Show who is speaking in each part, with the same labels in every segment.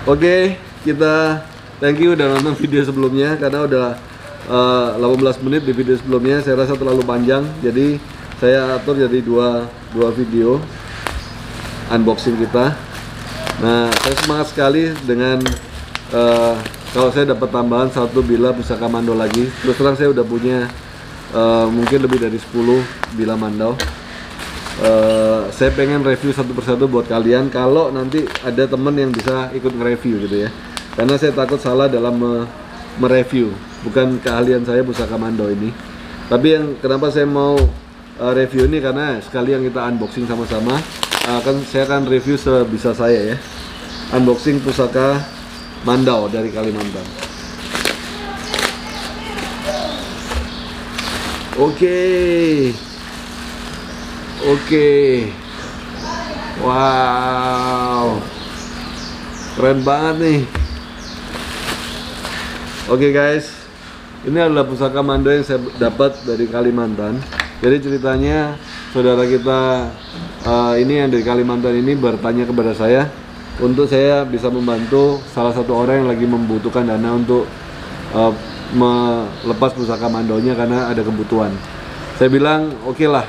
Speaker 1: Oke, kita thank you udah nonton video sebelumnya karena udah 18 menit di video sebelumnya saya rasa terlalu panjang, jadi saya atur jadi dua video unboxing kita. Nah, saya semangat sekali dengan kalau saya dapat tambahan satu bila pusaka Mando lagi. Terus terang saya udah punya mungkin lebih dari 10 bila Mando. Saya pengen review satu persatu buat kalian kalau nanti ada temen yang bisa ikut nge-review gitu ya, karena saya takut salah dalam mereview. Bukan keahlian saya pusaka Mando ini, tapi yang kenapa saya mau review ini karena sekali yang kita unboxing sama-sama. Saya akan review sebisa saya ya, unboxing pusaka Mando dari Kalimantan. Oke, wow, keren banget nih. Oke guys, ini adalah pusaka Mando yang saya dapat dari Kalimantan. Jadi ceritanya saudara kita ini yang dari Kalimantan ini bertanya kepada saya untuk saya bisa membantu salah satu orang yang lagi membutuhkan dana untuk melepas pusaka Mandonya karena ada kebutuhan. Saya bilang oke lah,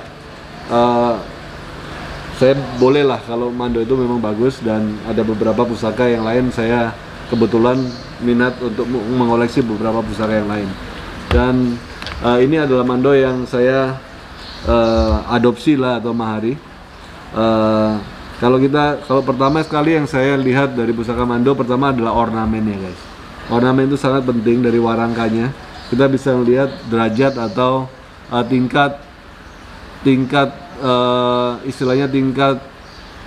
Speaker 1: saya boleh lah kalau Mando itu memang bagus, dan ada beberapa pusaka yang lain saya kebetulan minat untuk mengoleksi beberapa pusaka yang lain. Dan ini adalah Mando yang saya adopsi lah atau mahari. Kalau pertama sekali yang saya lihat dari pusaka Mando pertama adalah ornamennya guys. Ornamen itu sangat penting. Dari warangkanya kita bisa melihat derajat atau tingkat istilahnya tingkat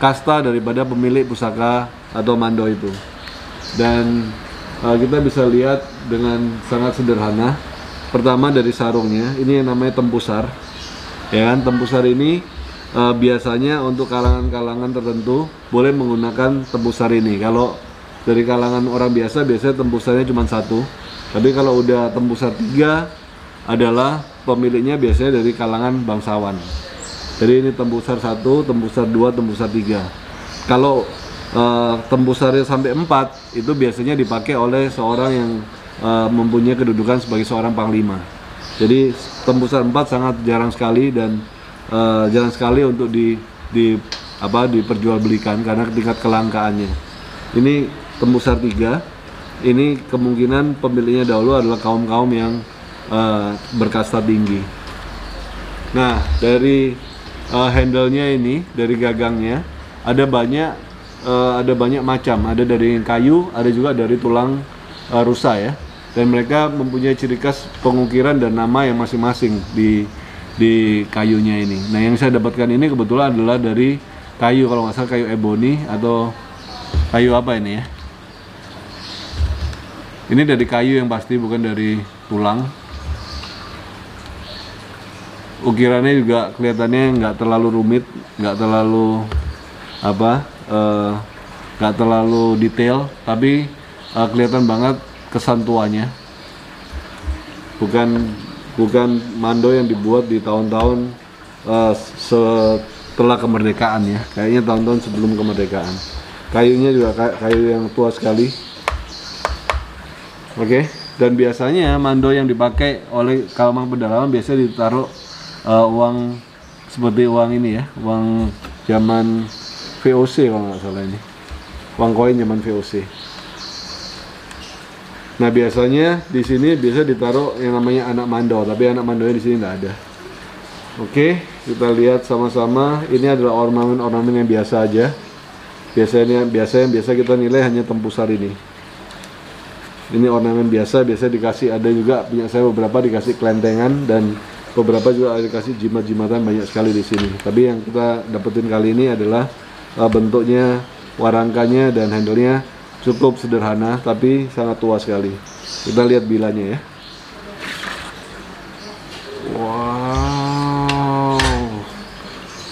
Speaker 1: kasta daripada pemilik pusaka atau Mando itu. Dan kita bisa lihat dengan sangat sederhana. Pertama dari sarungnya, ini yang namanya tempusar, ya kan? Tempusar ini biasanya untuk kalangan-kalangan tertentu boleh menggunakan tempusar ini. Kalau dari kalangan orang biasa biasanya tempusarnya cuma satu, tapi kalau udah tempusar 3 adalah pemiliknya biasanya dari kalangan bangsawan. Jadi ini tempusar 1, tempusar 2, tempusar 3. Kalau tempusarnya sampai 4 itu biasanya dipakai oleh seorang yang mempunyai kedudukan sebagai seorang panglima. Jadi tempusar 4 sangat jarang sekali, dan jarang sekali untuk diperjualbelikan karena tingkat kelangkaannya. Ini tempusar 3, ini kemungkinan pemiliknya dahulu adalah kaum-kaum yang berkasta tinggi. Nah, dari handle-nya ini, dari gagangnya ada banyak macam. Ada dari kayu, ada juga dari tulang rusa ya. Dan mereka mempunyai ciri khas pengukiran dan nama yang masing-masing di kayunya ini. Nah, yang saya dapatkan ini kebetulan adalah dari kayu, kalau nggak salah kayu ebony atau kayu apa ini ya. Ini dari kayu yang pasti, bukan dari tulang. Ukirannya juga kelihatannya nggak terlalu rumit, nggak terlalu detail, tapi kelihatan banget kesan tuanya. Bukan Mando yang dibuat di tahun-tahun setelah kemerdekaan ya, kayaknya tahun-tahun sebelum kemerdekaan. Kayunya juga kayu yang tua sekali. Oke, dan biasanya Mando yang dipakai oleh kaum pedalaman biasanya ditaruh uang seperti uang ini ya, uang zaman VOC kalau nggak salah, ini uang koin zaman VOC. Nah, biasanya di sini biasa ditaruh yang namanya anak Mando, tapi anak Mandonya di sini nggak ada. Oke, kita lihat sama-sama. Ini adalah ornamen yang biasa aja. Biasanya yang biasa kita nilai hanya tempusar ini. Ini ornamen biasa dikasih, ada juga punya saya beberapa dikasih kelentengan, dan beberapa juga ada dikasih jimat-jimatan banyak sekali di sini. Tapi yang kita dapetin kali ini adalah bentuknya, warangkanya dan handle-nya cukup sederhana tapi sangat tua sekali. Kita lihat bilanya ya.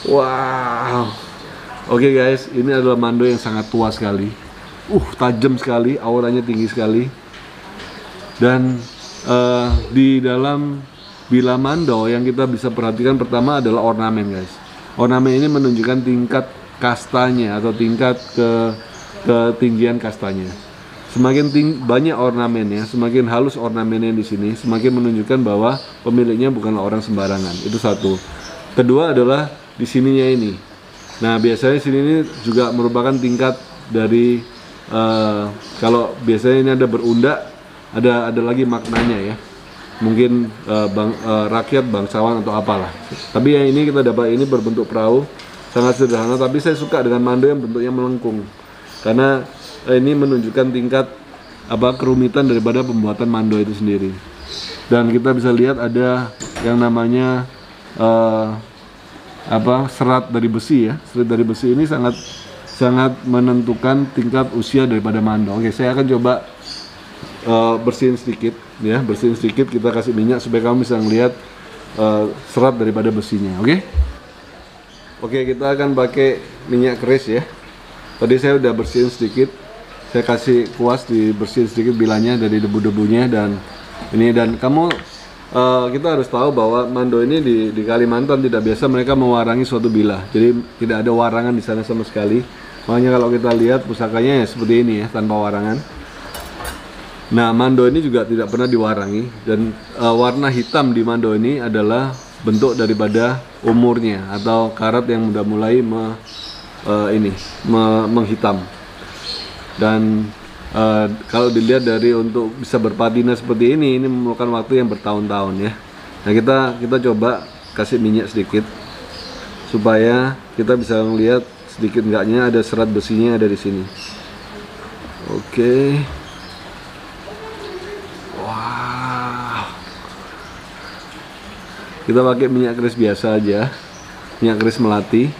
Speaker 1: Wow. Oke guys, ini adalah Mando yang sangat tua sekali. Tajam sekali, auranya tinggi sekali. Dan di dalam bila Mando yang kita bisa perhatikan pertama adalah ornamen guys. Ornamen ini menunjukkan tingkat kastanya atau tingkat ketinggian kastanya. Semakin banyak ornamennya, semakin halus ornamennya di sini, semakin menunjukkan bahwa pemiliknya bukanlah orang sembarangan. Itu satu. Kedua adalah di sininya ini. Nah, biasanya sini ini juga merupakan tingkat dari kalau biasanya ini ada berundak, ada lagi maknanya ya. Mungkin rakyat, bangsawan atau apalah. Tapi yang ini kita dapat ini berbentuk perahu, sangat sederhana. Tapi saya suka dengan mando yang bentuknya melengkung, karena ini menunjukkan tingkat kerumitan daripada pembuatan mando itu sendiri. Dan kita bisa lihat ada yang namanya serat dari besi ya. Serat dari besi ini sangat menentukan tingkat usia daripada mando. Oke, saya akan coba bersihin sedikit ya, bersihin sedikit, kita kasih minyak supaya kamu bisa melihat serat daripada besinya. Oke, kita akan pakai minyak keris ya. Tadi saya udah bersihin sedikit, saya kasih kuas, dibersihin sedikit bilanya dari debu-debunya. Dan kamu kita harus tahu bahwa mando ini di Kalimantan tidak biasa mereka mewarangi suatu bilah, jadi tidak ada warangan di sana sama sekali. Makanya kalau kita lihat pusakanya ya seperti ini ya, tanpa warangan. Nah, mando ini juga tidak pernah diwarangi, dan warna hitam di mando ini adalah bentuk daripada umurnya atau karat yang sudah mulai menghitam. Dan kalau dilihat dari untuk bisa berpatina seperti ini memerlukan waktu yang bertahun-tahun ya. Nah, kita coba kasih minyak sedikit supaya kita bisa melihat sedikit enggaknya ada serat besinya ada di sini. Oke. Wow. Kita pakai minyak keris biasa aja, minyak keris melati.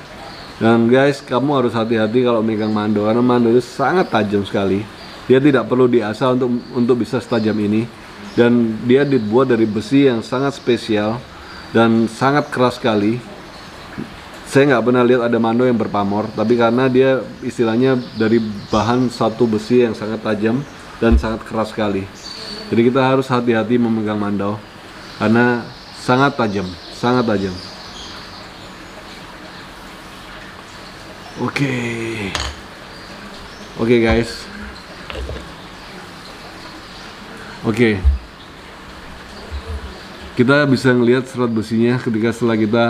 Speaker 1: Dan guys, kamu harus hati-hati kalau megang mando, karena mando itu sangat tajam sekali. Dia tidak perlu diasah untuk bisa setajam ini. Dan dia dibuat dari besi yang sangat spesial dan sangat keras sekali. Saya nggak pernah lihat ada mando yang berpamor, tapi karena dia istilahnya dari bahan satu besi yang sangat tajam dan sangat keras sekali. Jadi kita harus hati-hati memegang mando karena sangat tajam, sangat tajam. Oke guys. Kita bisa ngelihat serat besinya ketika setelah kita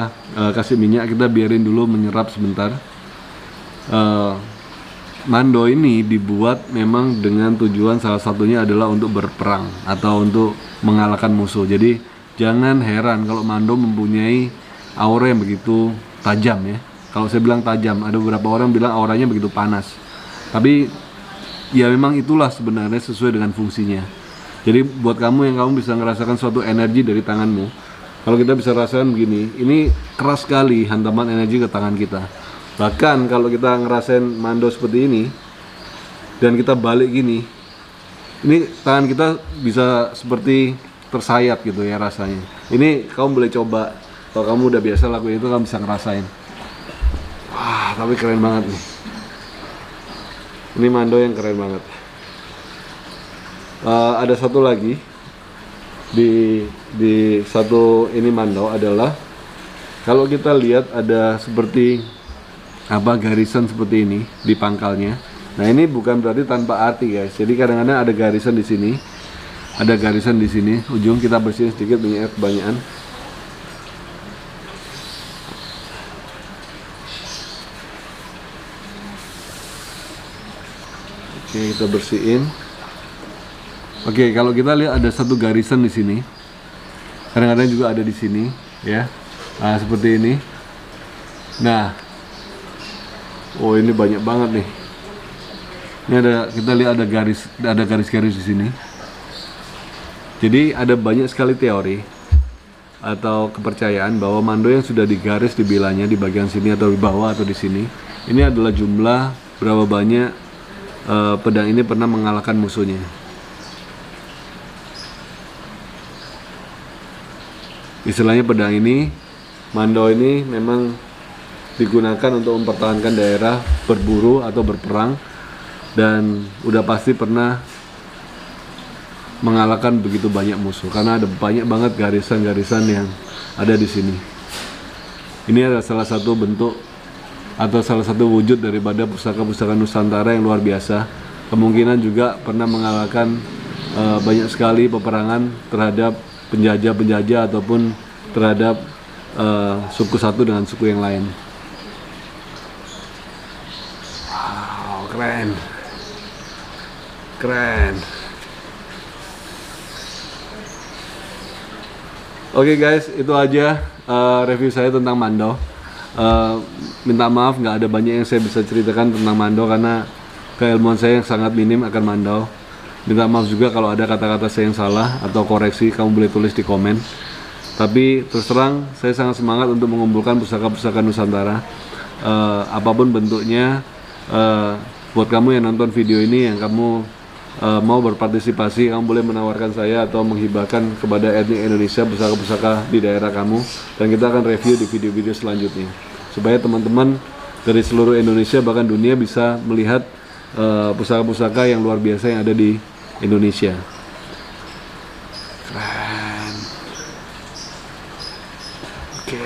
Speaker 1: kasih minyak, kita biarin dulu menyerap sebentar. Mando ini dibuat memang dengan tujuan salah satunya adalah untuk berperang atau untuk mengalahkan musuh. Jadi jangan heran kalau mando mempunyai aura yang begitu tajam ya. Kalau saya bilang tajam, ada beberapa orang bilang auranya begitu panas. Tapi ya memang itulah sebenarnya sesuai dengan fungsinya. Jadi buat kamu yang kamu bisa ngerasakan suatu energi dari tanganmu, kalau kita bisa rasakan begini, ini keras sekali hantaman energi ke tangan kita. Bahkan kalau kita ngerasain mando seperti ini dan kita balik gini, ini tangan kita bisa seperti tersayat gitu ya rasanya. Ini kamu boleh coba, kalau kamu udah biasa lakuin itu kamu bisa ngerasain. Wah, tapi keren banget nih. Ini mando yang keren banget. Ada satu lagi di satu ini mando adalah kalau kita lihat ada seperti garisan seperti ini di pangkalnya. Nah, ini bukan berarti tanpa arti guys. Jadi kadang-kadang ada garisan di sini, ada garisan di sini. Ujung kita bersihin sedikit minyak kebanyakan. Oke, kita bersihin. Oke, kalau kita lihat ada satu garisan di sini. Kadang-kadang juga ada di sini, ya. Nah, seperti ini. Nah, oh ini banyak banget nih. Ini kita lihat ada garis-garis di sini. Jadi ada banyak sekali teori atau kepercayaan bahwa mando yang sudah digaris di bilanya di bagian sini atau di bawah atau di sini, ini adalah jumlah berapa banyak pedang ini pernah mengalahkan musuhnya. Istilahnya pedang ini, mando ini memang digunakan untuk mempertahankan daerah, berburu atau berperang, dan udah pasti pernah mengalahkan begitu banyak musuh karena ada banyak banget garisan-garisan yang ada di sini. Ini adalah salah satu bentuk atau salah satu wujud daripada pusaka-pusaka Nusantara yang luar biasa. Kemungkinan juga pernah mengalahkan banyak sekali peperangan terhadap penjajah-penjajah ataupun terhadap suku satu dengan suku yang lain. Wow, keren. Keren. Oke guys, itu aja review saya tentang Mandau. Minta maaf nggak ada banyak yang saya bisa ceritakan tentang Mandau karena keilmuan saya yang sangat minim akan Mandau. Minta maaf juga kalau ada kata-kata saya yang salah atau koreksi, kamu boleh tulis di komen. Tapi terus terang, saya sangat semangat untuk mengumpulkan pusaka-pusaka Nusantara, apapun bentuknya. Buat kamu yang nonton video ini, yang kamu mau berpartisipasi, kamu boleh menawarkan saya atau menghibahkan kepada etnik Indonesia pusaka-pusaka di daerah kamu, dan kita akan review di video-video selanjutnya supaya teman-teman dari seluruh Indonesia bahkan dunia bisa melihat pusaka-pusaka yang luar biasa yang ada di Indonesia. Keren. Oke.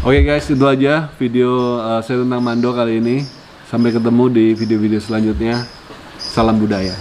Speaker 1: Oke guys, itu aja video saya tentang Mandau kali ini. Sampai ketemu di video-video selanjutnya. Salam budaya.